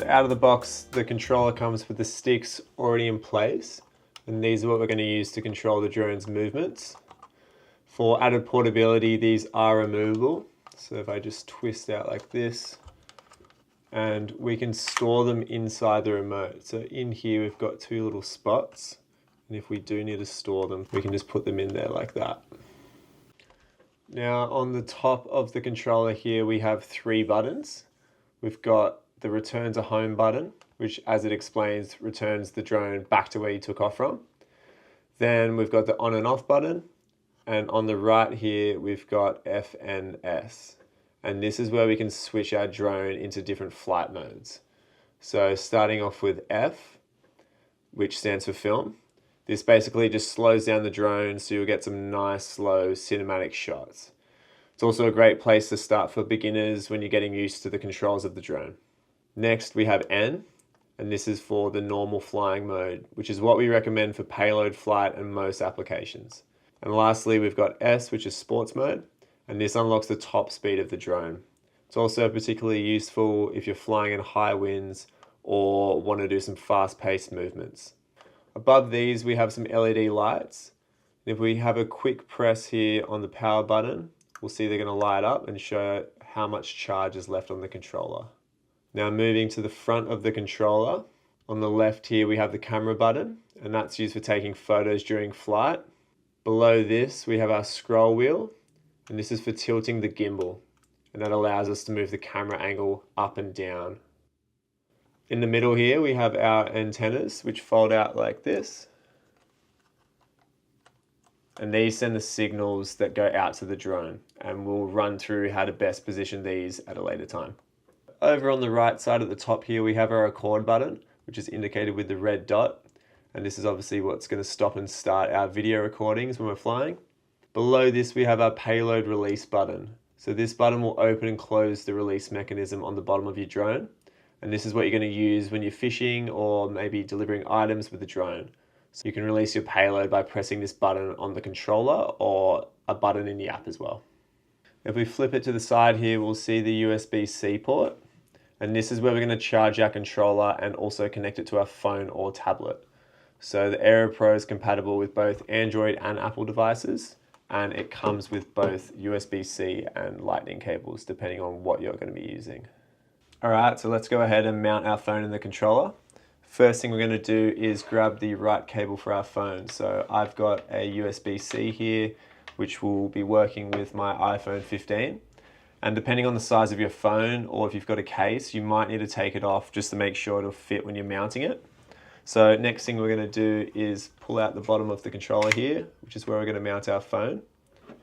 out of the box, the controller comes with the sticks already in place, and these are what we're going to use to control the drone's movements. For added portability, these are removable. So if I just twist out like this, and we can store them inside the remote. So in here, we've got two little spots. And if we do need to store them, we can just put them in there like that. Now on the top of the controller here, we have three buttons. We've got the return to home button, which as it explains, returns the drone back to where you took off from. Then we've got the on and off button. And on the right here, we've got FNS. And this is where we can switch our drone into different flight modes. So starting off with F, which stands for film. This basically just slows down the drone so you'll get some nice, slow cinematic shots. It's also a great place to start for beginners when you're getting used to the controls of the drone. Next, we have N, and this is for the normal flying mode, which is what we recommend for payload flight and most applications. And lastly, we've got S, which is sports mode, and this unlocks the top speed of the drone. It's also particularly useful if you're flying in high winds or want to do some fast-paced movements. Above these, we have some LED lights. If we have a quick press here on the power button, we'll see they're going to light up and show how much charge is left on the controller. Now moving to the front of the controller, on the left here we have the camera button, and that's used for taking photos during flight. Below this, we have our scroll wheel, and this is for tilting the gimbal, and that allows us to move the camera angle up and down. In the middle here, we have our antennas, which fold out like this. And these send the signals that go out to the drone, and we'll run through how to best position these at a later time. Over on the right side at the top here, we have our record button, which is indicated with the red dot. And this is obviously what's going to stop and start our video recordings when we're flying. Below this, we have our payload release button. So this button will open and close the release mechanism on the bottom of your drone. And this is what you're going to use when you're fishing or maybe delivering items with the drone. So you can release your payload by pressing this button on the controller or a button in the app as well. If we flip it to the side here, we'll see the USB-C port. And this is where we're going to charge our controller and also connect it to our phone or tablet. So the Aeroo Pro is compatible with both Android and Apple devices, and it comes with both USB-C and Lightning cables, depending on what you're going to be using. All right, so let's go ahead and mount our phone in the controller. First thing we're going to do is grab the right cable for our phone. So I've got a USB-C here, which will be working with my iPhone 15. And depending on the size of your phone, or if you've got a case, you might need to take it off just to make sure it'll fit when you're mounting it. So next thing we're going to do is pull out the bottom of the controller here, which is where we're going to mount our phone.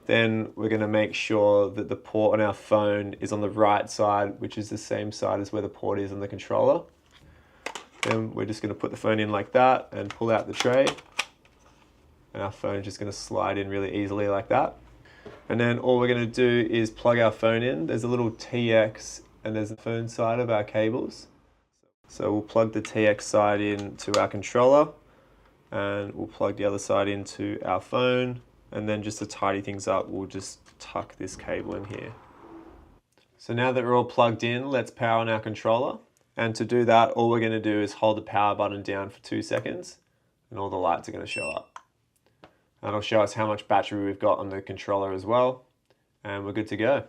Then we're going to make sure that the port on our phone is on the right side, which is the same side as where the port is on the controller. Then we're just going to put the phone in like that and pull out the tray. And our phone's just going to slide in really easily like that. And then all we're going to do is plug our phone in. There's a little TX and there's the phone side of our cables. So we'll plug the TX side into our controller and we'll plug the other side into our phone. And then just to tidy things up, we'll just tuck this cable in here. So now that we're all plugged in, let's power on our controller. And to do that, all we're going to do is hold the power button down for 2 seconds and all the lights are going to show up. And it'll show us how much battery we've got on the controller as well. And we're good to go.